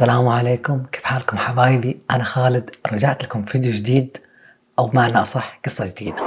السلام عليكم، كيف حالكم حبايبي؟ أنا خالد، رجعت لكم فيديو جديد أو بمعنى أصح قصة جديدة.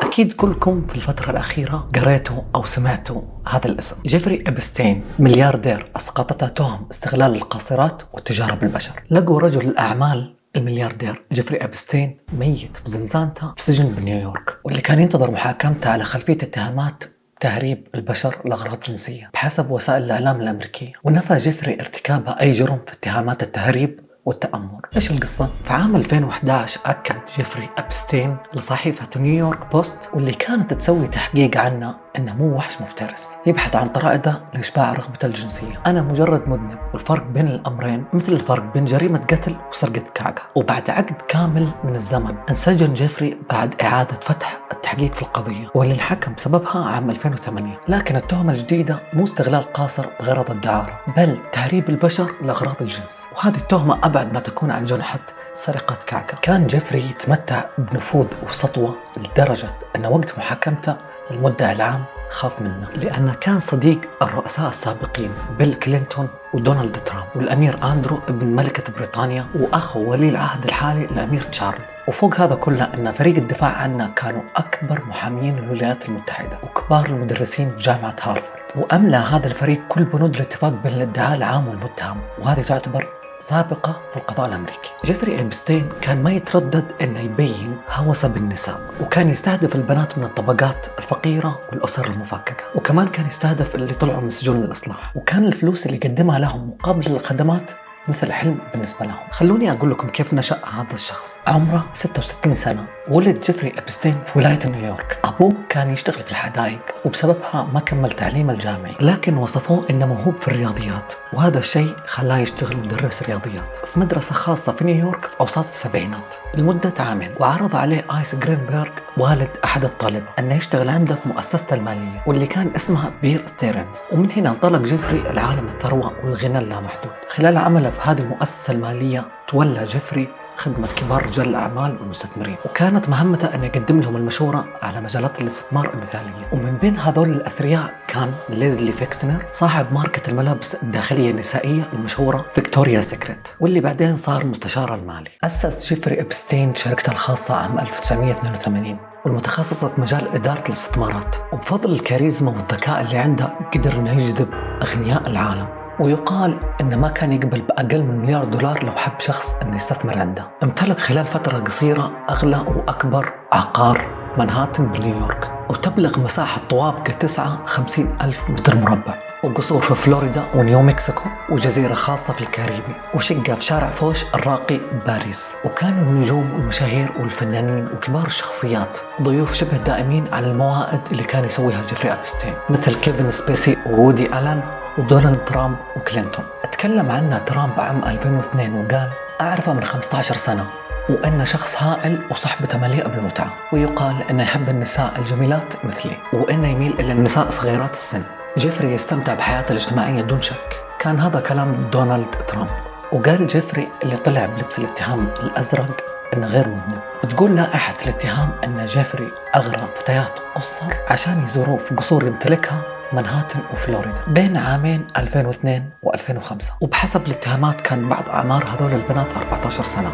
أكيد كلكم في الفترة الأخيرة قريتوا أو سمعتوا هذا الاسم، جيفري إبستين، ملياردير أسقطته تهم استغلال القاصرات والتجارة بالبشر. لقوا رجل الأعمال الملياردير جيفري إبستين ميت بزنزانته في سجن بنيويورك، واللي كان ينتظر محاكمته على خلفية اتهامات تهريب البشر لأغراض جنسية بحسب وسائل الإعلام الأمريكية. ونفى جيفري ارتكاب أي جرم في اتهامات التهريب والتأمر. إيش القصة؟ في عام 2011 أكد جيفري إبستين لصحيفة نيويورك بوست واللي كانت تسوي تحقيق عنه إنه مو وحش مفترس يبحث عن طرائقه لإشباع رغبته الجنسية. أنا مجرد مذنب، والفرق بين الأمرين مثل الفرق بين جريمة قتل وسرقة كعكة. وبعد عقد كامل من الزمن انسجن جيفري بعد إعادة فتح التحقيق في القضية، واللي انحكم بسببها عام 2008. لكن التهمة الجديدة مو استغلال قاصر بغرض الدعارة، بل تهريب البشر لأغراض الجنس، وهذه التهمة أبعد ما تكون عن جنحة سرقة كعكة. كان جيفري يتمتع بنفوذ وسطوة لدرجة أن وقت محاكمته المدعي العام خاف منه، لأنه كان صديق الرؤساء السابقين بيل كلينتون ودونالد ترامب والأمير أندرو ابن ملكة بريطانيا وأخو ولي العهد الحالي الأمير تشارلز. وفوق هذا كله أن فريق الدفاع عنه كانوا أكبر محامين الولايات المتحدة وكبار المدرسين في جامعة هارفارد، وأملى هذا الفريق كل بنود الاتفاق بين الادعاء العام والمتهم، وهذه تعتبر سابقة في القضاء الأمريكي. جيفري إبستين كان ما يتردد أنه يبين هوسه بالنساء، وكان يستهدف البنات من الطبقات الفقيرة والأسر المفككة، وكمان كان يستهدف اللي طلعوا من سجون الإصلاح، وكان الفلوس اللي يقدمها لهم مقابل الخدمات مثل حلم بالنسبة لهم. خلوني أقول لكم كيف نشأ هذا الشخص. عمره 66 سنة، ولد جيفري إبستين في ولاية نيويورك. أبوه كان يشتغل في الحدائق وبسببها ما كمل تعليمه الجامعي، لكن وصفوه إنه موهوب في الرياضيات، وهذا الشيء خلاه يشتغل مدرس رياضيات في مدرسة خاصة في نيويورك في أوساط السبعينات لمدة عامين. وعرض عليه آيس جرينبرغ والد أحد الطلبة أنه يشتغل عنده في مؤسسته المالية واللي كان اسمها بير ستيرنز. ومن هنا انطلق جيفري العالم الثروة والغنى اللامحدود. خلال عمله في هذه المؤسسة المالية تولى جيفري خدمة كبار رجال الأعمال والمستثمرين، وكانت مهمته أن يقدم لهم المشورة على مجالات الاستثمار المثالية. ومن بين هذول الأثرياء كان ليزلي فيكسنر صاحب ماركة الملابس الداخلية النسائية المشهورة فيكتوريا سيكريت، واللي بعدين صار مستشار المالي. أسس جيفري إبستين شركته الخاصة عام 1982 والمتخصصة في مجال إدارة الاستثمارات، وبفضل الكاريزما والذكاء اللي عنده قدر أنه يجذب أغنياء العالم. ويقال إنه ما كان يقبل بأقل من $1,000,000 لو حب شخص أن يستثمر عنده. امتلك خلال فترة قصيرة أغلى وأكبر عقار في مانهاتن بنيويورك، وتبلغ مساحة طوابقه 59,000 متر مربع، وقصور في فلوريدا ونيو مكسيكو، وجزيرة خاصة في الكاريبي، وشقة في شارع فوش الراقي باريس. وكانوا النجوم والمشاهير والفنانين وكبار الشخصيات ضيوف شبه دائمين على الموائد اللي كان يسويها جيفري إبستين، مثل كيفن سبيسي وودي ألان ودونالد ترامب وكلينتون. اتكلم عنه ترامب عام 2002 وقال: أعرفه من 15 سنة وأنه شخص هائل وصحبته مليئة بالمتعة، ويقال أنه يحب النساء الجميلات مثلي وأنه يميل إلى النساء صغيرات السن. جيفري يستمتع بحياته الاجتماعية دون شك. كان هذا كلام دونالد ترامب. وقال جيفري اللي طلع بلبس الاتهام الأزرق إنه غير مذنب. وتقول لائحة الاتهام أن جيفري أغرى فتيات قصر عشان يزوروه في قصور يمتلكها مانهاتن وفلوريدا بين عامين 2002 و2005. وبحسب الاتهامات كان بعض أعمار هذول البنات 14 سنة،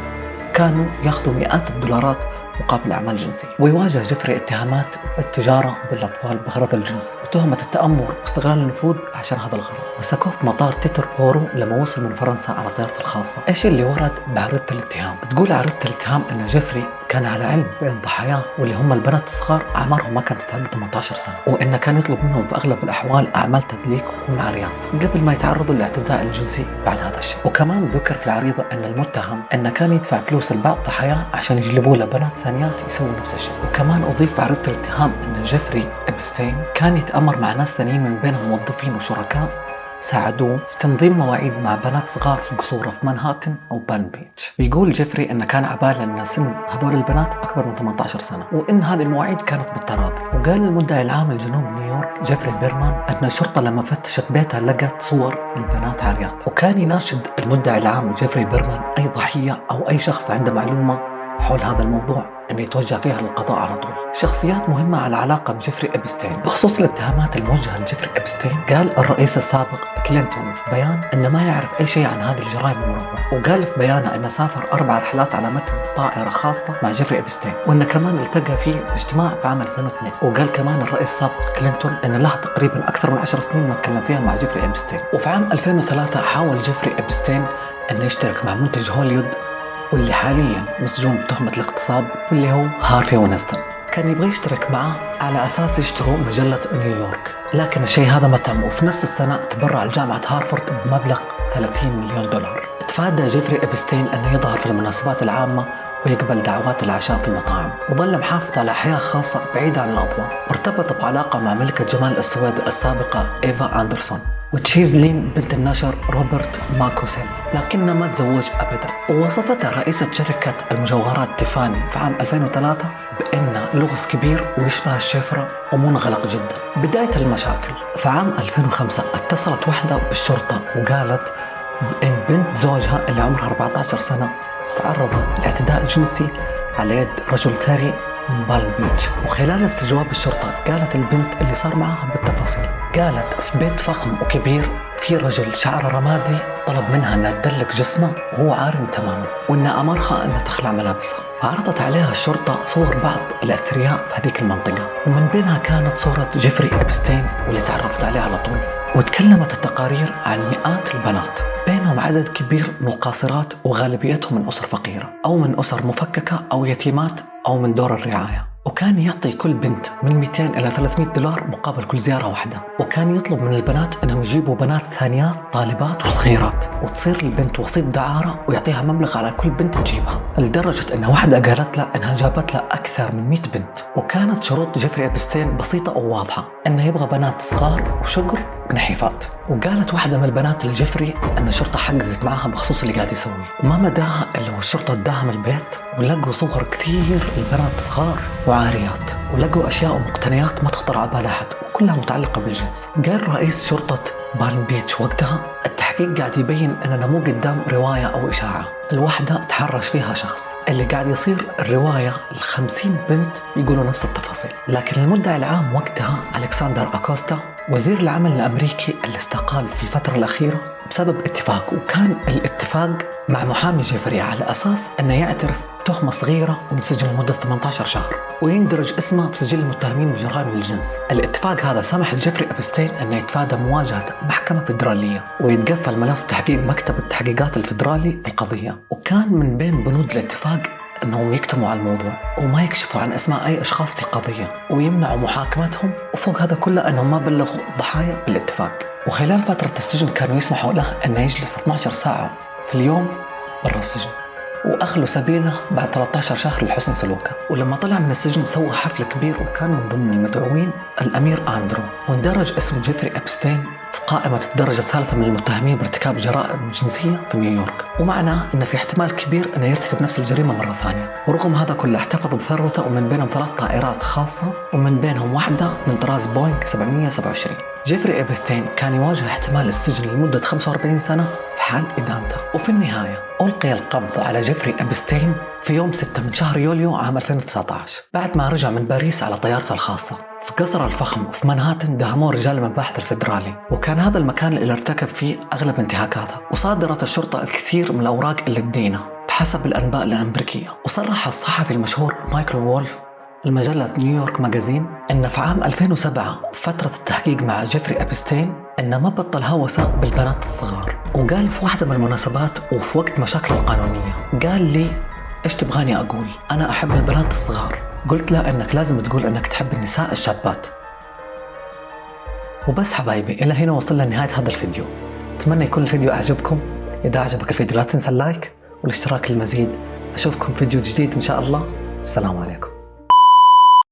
كانوا ياخذوا مئات الدولارات مقابل أعمال جنسية. ويواجه جيفري اتهامات التجارة بالأطفال بغرض الجنس وتهمة التأمر واستغلال النفوذ عشان هذا الغرض. مسكوه في مطار تيتربورو لما وصل من فرنسا على طيارته الخاصة. إيش اللي ورد بعرضة الاتهام؟ بتقول عرضة الاتهام أن جيفري كان على علم بأن ضحاياه واللي هم البنات الصغار أعمارهم ما كانت تتعدى 18 سنة، وإنه كان يطلب منهم في أغلب الأحوال أعمال تدليك وكون عاريات قبل ما يتعرضوا للاعتداء الجنسي بعد هذا الشيء. وكمان ذكر في العريضة أن المتهم أنه كان يدفع فلوس لبعض ضحاياه عشان يجلبوا له بنات ثانيات يسووا نفس الشيء. وكمان أضيف في عريضة الاتهام أن جيفري إبستين كان يتأمر مع ناس ثانيين من بينهم موظفين وشركاء ساعدوه في تنظيم مواعيد مع بنات صغار في قصوره في مانهاتن أو بالم بيتش. ويقول جيفري أنه كان عباله أن سن هذول البنات أكبر من 18 سنة وإن هذه المواعيد كانت بالتراضي. وقال المدعي العام لجنوب نيويورك جيفري بيرمان أن الشرطة لما فتشت بيتها لقت صور البنات عاريات. وكان يناشد المدعي العام جيفري بيرمان أي ضحية أو أي شخص عنده معلومة حول هذا الموضوع أن يتوجه فيها للقضاء على طول. شخصيات مهمة على علاقة بجيفري إبستين. بخصوص الاتهامات الموجهة لجيفري إبستين، قال الرئيس السابق كلينتون في بيان أنه ما يعرف أي شيء عن هذه الجرائم المنظمة، وقال في بيانه أنه سافر 4 رحلات على متن طائرة خاصة مع جيفري إبستين، وأنه كمان التقى في اجتماع في عام 2002. وقال كمان الرئيس السابق كلينتون أن له تقريبا أكثر من 10 سنين ما تكلم فيها مع جيفري إبستين. وفي عام 2003 حاول جيفري إبستين أنه يشترك مع منتج هوليوود واللي حاليا مسجون بتهمة الاغتصاب، واللي هو هارفي وينستون. كان يبغى يشترك معه على أساس يشتروا مجلة نيويورك، لكن الشيء هذا ما تم. وفي نفس السنة تبرع لجامعة هارفارد بمبلغ 30 مليون دولار. تفادى جيفري إبستين أنه يظهر في المناسبات العامة ويقبل دعوات العشاء في المطاعم، وظل محافظ على حياة خاصة بعيدة عن الأضواء. وارتبط بعلاقة مع ملكة جمال السويد السابقة إيفا أندرسون وتشيزلين بنت الناشر روبرت ماكوسيل، لكنه ما تزوج أبدا. ووصفتها رئيسة شركة المجوهرات تيفاني في عام 2003 بأنه لغز كبير ويشبه الشفرة ومنغلق جدا. بداية المشاكل في عام 2005 اتصلت وحدة بالشرطة وقالت بأن بنت زوجها اللي عمرها 14 سنة تعرضت لاعتداء جنسي على يد رجل ثري من بالم بيتش. وخلال استجواب الشرطة قالت البنت اللي صار معها بالتفاصيل. قالت في بيت فخم وكبير في رجل شعره رمادي طلب منها أنها تدلك جسمه وهو عارٍ تماما، وأنها أمرها أنها تخلع ملابسها. وعرضت عليها الشرطة صور بعض الأثرياء في هذيك المنطقة، ومن بينها كانت صورة جيفري إبستين واللي تعرفت عليه على طول. وتكلمت التقارير عن مئات البنات، بينهم عدد كبير من القاصرات وغالبيتهم من أسر فقيرة أو من أسر مفككة أو يتيمات أو من دور الرعاية. وكان يعطي كل بنت من 200 إلى 300 دولار مقابل كل زيارة واحدة. وكان يطلب من البنات أنهم يجيبوا بنات ثانيات طالبات وصغيرات، وتصير البنت وسيط دعارة ويعطيها مبلغ على كل بنت تجيبها، لدرجة أن واحدة قالت له أنها جابت له أكثر من 100 بنت. وكانت شروط جيفري إبستين بسيطة وواضحة، أنه يبغى بنات صغار وشقر ونحيفات. وقالت واحدة من البنات لجيفري أن الشرطة حققت معها بخصوص اللي قاعد يسويه، وما مداها إلا والشرطة اداها من البيت ولقوا صور كثير البنات صغار وعاريات، ولقوا أشياء ومقتنيات ما تخطر على بال أحد وكلها متعلقة بالجنس. قال رئيس شرطة بالم بيتش وقتها التحقيق قاعد يبين أننا مو قدام رواية أو إشاعة، الوحدة تحرش فيها شخص. اللي قاعد يصير الرواية 50 بنت يقولوا نفس التفاصيل. لكن المدعي العام وقتها ألكسندر أكوستا وزير العمل الأمريكي اللي استقال في الفترة الأخيرة بسبب اتفاق، وكان الاتفاق مع محامي جيفري على أساس أنه يعترف تهمة صغيرة وينسجن لمدة 18 شهر ويندرج اسمه في سجل المتهمين بجرائم الجنس. الاتفاق هذا سمح لجيفري إبستين أنه يتفادى مواجهة محكمة فيدرالية ويتقفل ملف تحقيق مكتب التحقيقات الفيدرالي في القضية. وكان من بين بنود الاتفاق أنهم يكتموا على الموضوع وما يكشفوا عن أسماء أي أشخاص في القضية ويمنعوا محاكمتهم، وفوق هذا كله أنهم ما بلغوا الضحايا بالاتفاق. وخلال فترة السجن كانوا يسمحوا له أنه يجلس 12 ساعة في اليوم برا السجن، وأخلوا سبيله بعد 13 شهر لحسن سلوكه. ولما طلع من السجن سوى حفل كبير وكان من ضمن المدعوين الأمير أندرو، واندرج اسم جيفري إبستين في قائمة الدرجة الثالثة من المتهمين بارتكاب جرائم جنسية في نيويورك، ومعناه أنه في احتمال كبير أنه يرتكب نفس الجريمة مرة ثانية. ورغم هذا كله احتفظ بثروته، ومن بينهم 3 طائرات خاصة ومن بينهم واحدة من طراز بوينغ 727. جيفري إبستين كان يواجه احتمال السجن لمدة 45 سنة في حال إدانته. وفي النهاية ألقي القبض على جيفري إبستين في يوم 6 من شهر يوليو عام 2019 بعد ما رجع من باريس على طيارته الخاصة. في قصر الفخم في منهاتن دهموه رجال المباحث الفيدرالي، وكان هذا المكان اللي ارتكب فيه أغلب انتهاكاته. وصادرت الشرطة الكثير من الأوراق اللي تدينه بحسب الأنباء الأمريكية. وصرح الصحفي المشهور مايكل وولف المجلة نيويورك ماجازين أن في عام 2007 فترة التحقيق مع جيفري إبستين أنه ما بطل هوسه بالبنات الصغار. وقال في واحدة من المناسبات وفي وقت مشاكل القانونية قال لي إيش تبغاني أقول؟ أنا أحب البنات الصغار. قلت له أنك لازم تقول أنك تحب النساء الشابات. وبس حبايبي، إلى هنا وصلنا لنهاية هذا الفيديو. أتمنى يكون الفيديو أعجبكم. إذا أعجبك الفيديو لا تنسى اللايك والاشتراك للمزيد. أشوفكم فيديو جديد إن شاء الله. السلام عليكم.